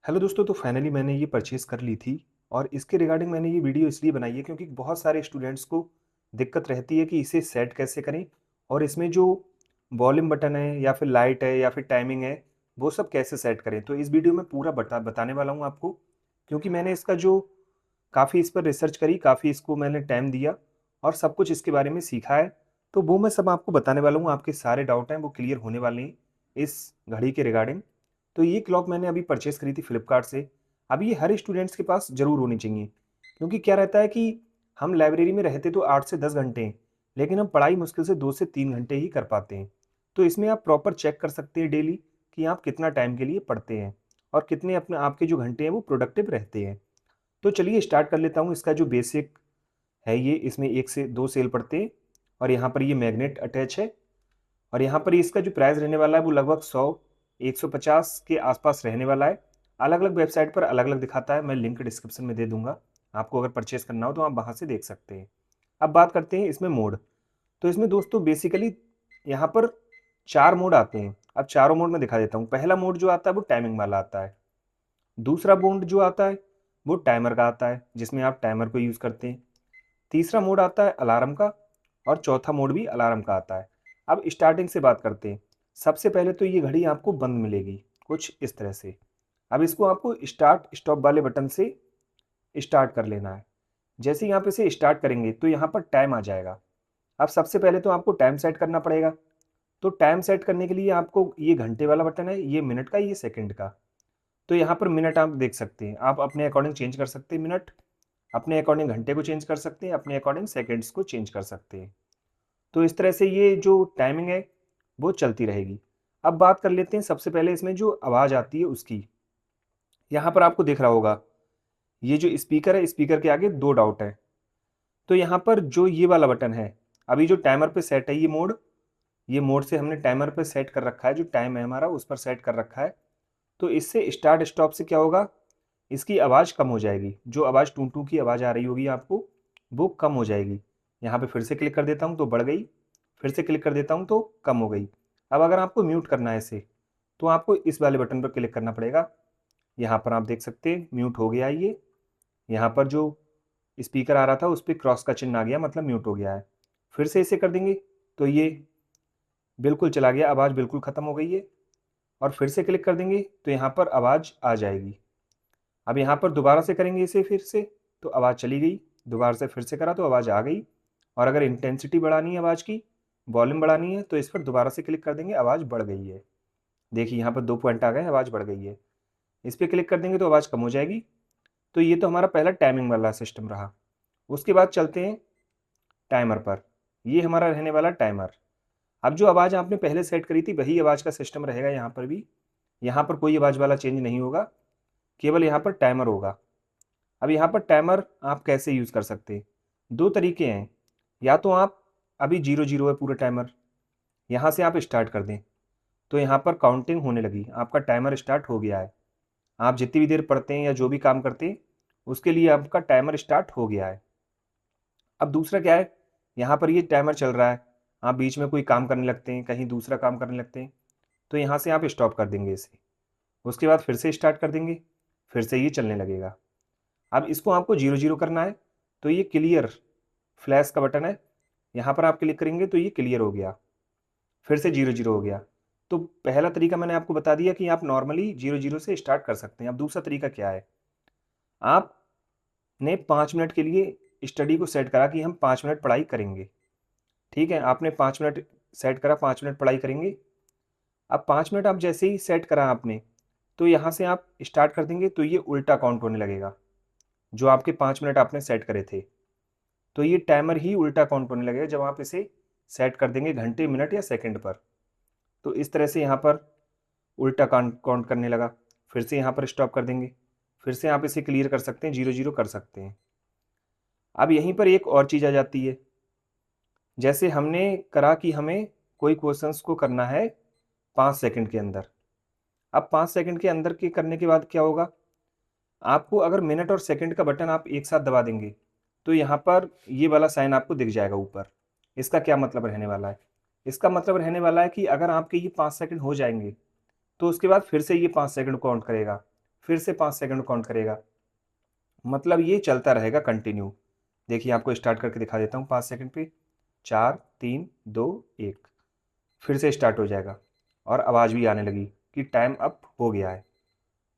Hello दोस्तों, तो finally मैंने ये परचेज़ कर ली थी और इसके रिगार्डिंग मैंने ये वीडियो इसलिए बनाई है क्योंकि बहुत सारे स्टूडेंट्स को दिक्कत रहती है कि इसे सेट कैसे करें और इसमें जो वॉल्यूम बटन है या फिर लाइट है या फिर टाइमिंग है, वो सब कैसे सेट करें। तो इस वीडियो में पूरा बताने वाला हूँ आपको, क्योंकि मैंने इसका जो काफ़ी इस पर रिसर्च करी, काफ़ी इसको मैंने टाइम दिया और सब कुछ इसके बारे में सीखा है। तो वो मैं सब आपको बताने वाला हूँ, आपके सारे डाउट हैं वो क्लियर होने वाले हैं इस घड़ी के रिगार्डिंग। तो ये क्लॉक मैंने अभी परचेज़ करी थी फ्लिपकार्ट से। अब ये हर स्टूडेंट्स के पास ज़रूर होनी चाहिए, क्योंकि क्या रहता है कि हम लाइब्रेरी में रहते तो 8 से 10 घंटे हैं, लेकिन हम पढ़ाई मुश्किल से 2 से 3 घंटे ही कर पाते हैं। तो इसमें आप प्रॉपर चेक कर सकते हैं डेली कि आप कितना टाइम के लिए पढ़ते हैं और कितने अपने आपके जो घंटे हैं वो प्रोडक्टिव रहते हैं। तो चलिए स्टार्ट कर लेता हूँ। इसका जो बेसिक है ये, इसमें 1 से 2 सेल पड़ते हैं और यहाँ पर ये मैग्नेट अटैच है और यहाँ पर इसका जो प्राइस रहने वाला है वो लगभग 100-150 के आसपास रहने वाला है। अलग-अलग वेबसाइट पर अलग-अलग दिखाता है, मैं लिंक डिस्क्रिप्शन में दे दूँगा। आपको अगर परचेज़ करना हो तो आप वहाँ से देख सकते हैं। अब बात करते हैं इसमें मोड। तो इसमें दोस्तों बेसिकली यहाँ पर 4 मोड आते हैं। अब चारों मोड मैं दिखा देता हूँ। पहला मोड जो आता है वो टाइमिंग वाला आता है। दूसरा मोड जो आता है वो टाइमर का आता है, जिसमें आप टाइमर को यूज़ करते हैं। तीसरा मोड आता है अलार्म का और चौथा मोड भी अलार्म का आता है। अब स्टार्टिंग से बात करते हैं। सबसे पहले तो ये घड़ी आपको बंद मिलेगी, कुछ इस तरह से। अब इसको आपको स्टार्ट स्टॉप वाले बटन से स्टार्ट कर लेना है। जैसे ही आप इसे स्टार्ट करेंगे तो यहाँ पर टाइम आ जाएगा। अब सबसे पहले तो आपको टाइम सेट करना पड़ेगा। तो टाइम सेट करने के लिए आपको ये घंटे वाला बटन है, ये मिनट का, ये सेकंड का। तो यहाँ पर मिनट आप देख सकते हैं, आप अपने अकॉर्डिंग चेंज कर सकते हैं मिनट, अपने अकॉर्डिंग घंटे को चेंज कर सकते हैं, अपने अकॉर्डिंग सेकंड्स को चेंज कर सकते हैं। तो इस तरह से ये जो टाइमिंग है वो चलती रहेगी। अब बात कर लेते हैं सबसे पहले इसमें जो आवाज़ आती है उसकी। यहाँ पर आपको दिख रहा होगा, ये जो स्पीकर है, स्पीकर के आगे 2 डॉट हैं। तो यहाँ पर जो ये वाला बटन है, अभी जो टाइमर पे सेट है ये मोड से हमने टाइमर पे सेट कर रखा है, जो टाइम है हमारा उस पर सेट कर रखा है। तो इससे स्टार्ट स्टॉप से क्या होगा, इसकी आवाज़ कम हो जाएगी। जो आवाज़ टूँ टूँ की आवाज़ आ रही होगी आपको, वो कम हो जाएगी। यहाँ पे फिर से क्लिक कर देता हूँ तो बढ़ गई, फिर से क्लिक कर देता हूँ तो कम हो गई। अब अगर आपको म्यूट करना है इसे, तो आपको इस वाले बटन पर क्लिक करना पड़ेगा। यहाँ पर आप देख सकते हैं म्यूट हो गया है ये। यहाँ पर जो स्पीकर आ रहा था उस पे क्रॉस का चिन्ह आ गया, मतलब म्यूट हो गया है। फिर से इसे कर देंगे तो ये बिल्कुल चला गया, आवाज़ बिल्कुल ख़त्म हो गई है। और फिर से क्लिक कर देंगे तो यहाँ पर आवाज़ आ जाएगी। अब यहाँ पर दोबारा से करेंगे इसे फिर से, तो आवाज़ चली गई। दोबारा से फिर से करा तो आवाज़ आ गई। और अगर इंटेंसिटी बढ़ानी है आवाज़ की, वॉल्यूम बढ़ानी है, तो इस पर दोबारा से क्लिक कर देंगे, आवाज़ बढ़ गई है। देखिए यहाँ पर 2 पॉइंट आ गए, आवाज़ बढ़ गई है। इस पे क्लिक कर देंगे तो आवाज़ कम हो जाएगी। तो ये तो हमारा पहला टाइमिंग वाला सिस्टम रहा। उसके बाद चलते हैं टाइमर पर। ये हमारा रहने वाला टाइमर। अब जो आवाज़ आपने पहले सेट करी थी वही आवाज़ का सिस्टम रहेगा यहाँ पर भी। यहाँ पर कोई आवाज़ वाला चेंज नहीं होगा, केवल यहाँ पर टाइमर होगा। अब यहाँ पर टाइमर आप कैसे यूज़ कर सकते हैं? 2 तरीके हैं। या तो आप, अभी 0-0 है पूरा टाइमर, यहाँ से आप स्टार्ट कर दें, तो यहाँ पर काउंटिंग होने लगी, आपका टाइमर स्टार्ट हो गया है। आप जितनी भी देर पढ़ते हैं या जो भी काम करते हैं, उसके लिए आपका टाइमर स्टार्ट हो गया है। अब दूसरा क्या है, यहाँ पर ये टाइमर चल रहा है, आप बीच में कोई काम करने लगते हैं, कहीं दूसरा काम करने लगते हैं, तो यहाँ से आप स्टॉप कर देंगे इसे। उसके बाद फिर से स्टार्ट कर देंगे, फिर से ये चलने लगेगा। अब इसको आपको 0-0 करना है, तो ये क्लियर फ्लैश का बटन है, यहाँ पर आप क्लिक करेंगे तो ये क्लियर हो गया, फिर से 0-0 हो गया। तो पहला तरीका मैंने आपको बता दिया कि आप नॉर्मली 0-0 से स्टार्ट कर सकते हैं। अब दूसरा तरीका क्या है, आपने 5 मिनट के लिए स्टडी को सेट करा कि हम 5 मिनट पढ़ाई करेंगे। ठीक है, आपने 5 मिनट सेट करा, 5 मिनट पढ़ाई करेंगे। अब 5 मिनट आप जैसे ही सेट करा आपने, तो यहाँ से आप स्टार्ट कर देंगे तो ये उल्टा काउंट होने लगेगा। जो आपके 5 मिनट आपने सेट करे थे, तो ये टाइमर ही उल्टा काउंट होने लगेगा जब आप इसे सेट कर देंगे घंटे, मिनट या सेकंड पर। तो इस तरह से यहाँ पर उल्टा काउंट काउंट करने लगा। फिर से यहाँ पर स्टॉप कर देंगे, फिर से आप इसे क्लियर कर सकते हैं, 0-0 कर सकते हैं। अब यहीं पर एक और चीज़ आ जाती है, जैसे हमने करा कि हमें कोई क्वेश्चंस को करना है 5 सेकंड के अंदर। अब 5 सेकंड के अंदर के करने के बाद क्या होगा, आपको अगर मिनट और सेकंड का बटन आप एक साथ दबा देंगे, तो यहाँ पर ये वाला साइन आपको दिख जाएगा ऊपर। इसका क्या मतलब रहने वाला है? इसका मतलब रहने वाला है कि अगर आपके ये 5 सेकंड हो जाएँगे, तो उसके बाद फिर से ये 5 सेकंड काउंट करेगा, फिर से 5 सेकंड काउंट करेगा। मतलब ये चलता रहेगा कंटिन्यू। देखिए आपको स्टार्ट करके दिखा देता हूँ 5 सेकंड पे। 4 3 2 1। फिर से स्टार्ट हो जाएगा और आवाज़ भी आने लगी कि टाइम अप हो गया है।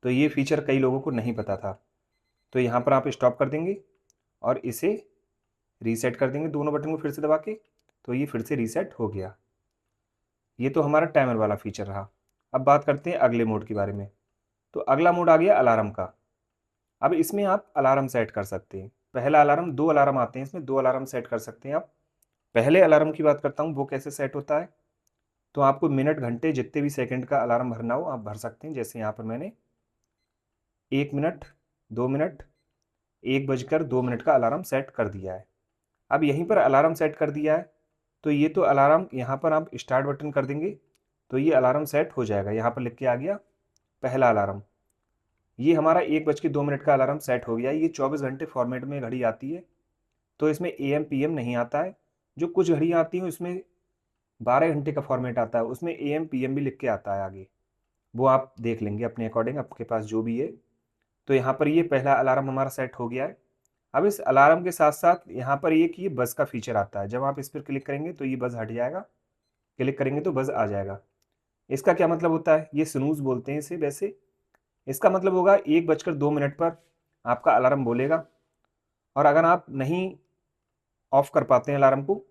तो ये फीचर कई लोगों को नहीं पता था। तो यहाँ पर आप स्टॉप कर देंगे और इसे रीसेट कर देंगे दोनों बटन को फिर से दबा के, तो ये फिर से रीसेट हो गया। ये तो हमारा टाइमर वाला फीचर रहा। अब बात करते हैं अगले मोड के बारे में। तो अगला मोड आ गया अलार्म का। अब इसमें आप अलार्म सेट कर सकते हैं। पहला अलार्म, 2 अलार्म आते हैं इसमें, 2 अलार्म सेट कर सकते हैं आप। पहले अलार्म की बात करता हूँ, वो कैसे सेट होता है। तो आपको मिनट घंटे जितने भी सेकंड का अलार्म भरना हो आप भर सकते हैं। जैसे यहाँ पर मैंने 1 मिनट, 2 मिनट, 1 बजकर 2 मिनट का अलार्म सेट कर दिया है। अब यहीं पर अलार्म सेट कर दिया है, तो ये तो अलार्म यहाँ पर आप स्टार्ट बटन कर देंगे तो ये अलार्म सेट हो जाएगा। यहाँ पर लिख के आ गया पहला अलार्म। ये हमारा 1 बज के 2 मिनट का अलार्म सेट हो गया। ये 24 घंटे फॉर्मेट में घड़ी आती है, तो इसमें AM PM नहीं आता है। जो कुछ घड़ियाँ आती हैं उसमें 12 घंटे का फॉर्मेट आता है, उसमें AM PM भी लिख के आता है आगे। वो आप देख लेंगे अपने अकॉर्डिंग, आपके पास जो भी है। तो यहाँ पर ये पहला अलार्म हमारा सेट हो गया है। अब इस अलार्म के साथ साथ यहाँ पर एक ये बज़ का फीचर आता है। जब आप इस पर क्लिक करेंगे तो ये बज़ हट जाएगा, क्लिक करेंगे तो बज़ आ जाएगा। इसका क्या मतलब होता है, ये स्नूज़ बोलते हैं इसे वैसे। इसका मतलब होगा 1 बजकर 2 मिनट पर आपका अलार्म बोलेगा, और अगर आप नहीं ऑफ कर पाते हैं अलार्म को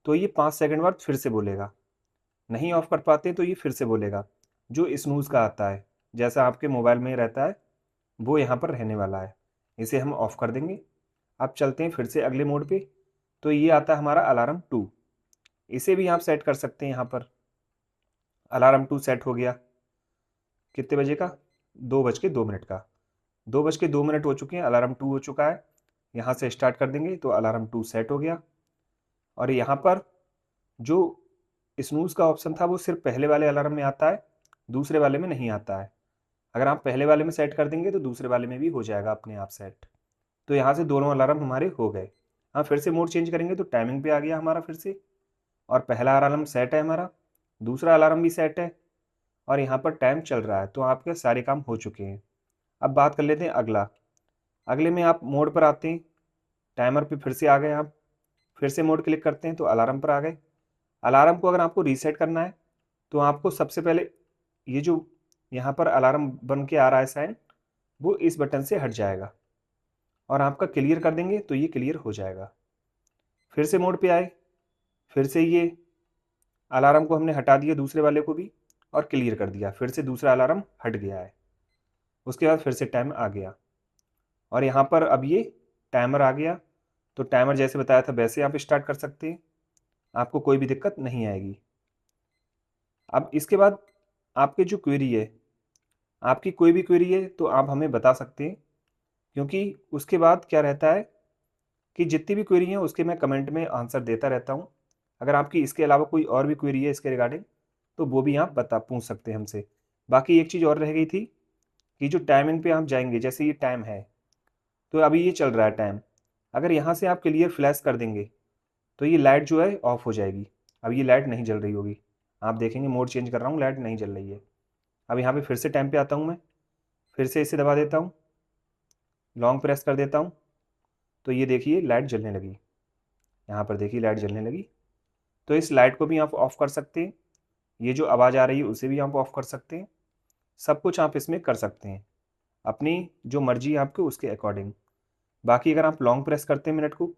तो ये 5 सेकंड बाद फिर से बोलेगा। नहीं ऑफ कर पाते तो ये फिर से बोलेगा। जो स्नूज़ का आता है, जैसा आपके मोबाइल में रहता है, वो यहाँ पर रहने वाला है। इसे हम ऑफ कर देंगे। अब चलते हैं फिर से अगले मोड पे। तो ये आता है हमारा अलार्म 2। इसे भी आप सेट कर सकते हैं। यहाँ पर अलार्म 2 सेट हो गया। कितने बजे का, 2 बज के 2 मिनट का। 2 बज के 2 मिनट हो चुके हैं, अलार्म 2 हो चुका है। यहाँ से स्टार्ट कर देंगे तो अलार्म 2 सेट हो गया। और यहाँ पर जो स्नूज़ का ऑप्शन था वो सिर्फ पहले वाले अलार्म में आता है, दूसरे वाले में नहीं आता है। अगर आप पहले वाले में सेट कर देंगे तो दूसरे वाले में भी हो जाएगा अपने आप सेट। तो यहाँ से दोनों अलार्म हमारे हो गए। हाँ, फिर से मोड चेंज करेंगे तो टाइमिंग पे आ गया हमारा फिर से। और पहला अलार्म सेट है हमारा, दूसरा अलार्म भी सेट है, और यहाँ पर टाइम चल रहा है। तो आपके सारे काम हो चुके हैं। अब बात कर लेते हैं अगला। अगले में आप मोड पर आते हैं, टाइमर पे फिर से आ गए आप। फिर से मोड क्लिक करते हैं तो अलार्म पर आ गए। अलार्म को अगर आपको रीसेट करना है तो आपको सबसे पहले ये जो यहाँ पर अलार्म बन के आ रहा है साइन, वो इस बटन से हट जाएगा और आपका क्लियर कर देंगे तो ये क्लियर हो जाएगा। फिर से मोड पे आए, फिर से ये अलार्म को हमने हटा दिया दूसरे वाले को भी और क्लियर कर दिया। फिर से दूसरा अलार्म हट गया है। उसके बाद फिर से टाइम आ गया और यहाँ पर अब ये टाइमर आ गया। तो टाइमर जैसे बताया था वैसे आप स्टार्ट कर सकते हैं, आपको कोई भी दिक्कत नहीं आएगी। अब इसके बाद आपकी जो क्वेरी है, आपकी कोई भी क्वेरी है तो आप हमें बता सकते हैं, क्योंकि उसके बाद क्या रहता है कि जितनी भी क्वेरी हैं उसके मैं कमेंट में आंसर देता रहता हूँ। अगर आपकी इसके अलावा कोई और भी क्वेरी है इसके रिगार्डिंग तो वो भी आप पूछ सकते हैं हमसे। बाकी एक चीज़ और रह गई थी कि जो टाइमिंग पे आप जाएंगे, जैसे ये टाइम है तो अभी ये चल रहा है टाइम, अगर यहाँ से आप क्लियर फ्लैश कर देंगे तो ये लाइट जो है ऑफ हो जाएगी। अब ये लाइट नहीं जल रही होगी, आप देखेंगे मोड चेंज कर रहा हूँ, लाइट नहीं जल रही है। अब यहाँ पे फिर से टाइम पे आता हूँ मैं, फिर से इसे दबा देता हूँ, लॉन्ग प्रेस कर देता हूँ, तो ये देखिए लाइट जलने लगी। यहाँ पर देखिए लाइट जलने लगी। तो इस लाइट को भी आप ऑफ़ कर सकते हैं, ये जो आवाज़ आ रही है उसे भी आप ऑफ़ कर सकते हैं। सब कुछ आप इसमें कर सकते हैं, अपनी जो मर्ज़ी है आपकी उसके अकॉर्डिंग। बाकी अगर आप लॉन्ग प्रेस करते हैं मिनट को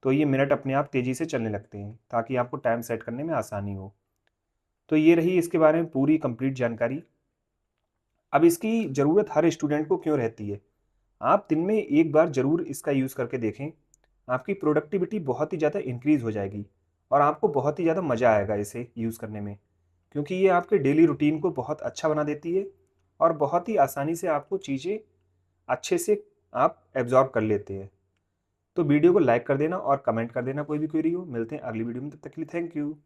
तो ये मिनट अपने आप तेज़ी से चलने लगते हैं ताकि आपको टाइम सेट करने में आसानी हो। तो ये रही इसके बारे में पूरी कंप्लीट जानकारी। अब इसकी ज़रूरत हर स्टूडेंट को क्यों रहती है, आप दिन में एक बार ज़रूर इसका यूज़ करके देखें। आपकी प्रोडक्टिविटी बहुत ही ज़्यादा इंक्रीज़ हो जाएगी और आपको बहुत ही ज़्यादा मज़ा आएगा इसे यूज़ करने में, क्योंकि ये आपके डेली रूटीन को बहुत अच्छा बना देती है और बहुत ही आसानी से आपको चीज़ें अच्छे से आप एब्ज़ॉर्ब कर लेते हैं। तो वीडियो को लाइक कर देना और कमेंट कर देना कोई भी क्वेरी हो। मिलते हैं अगली वीडियो में, तब तक के लिए थैंक यू।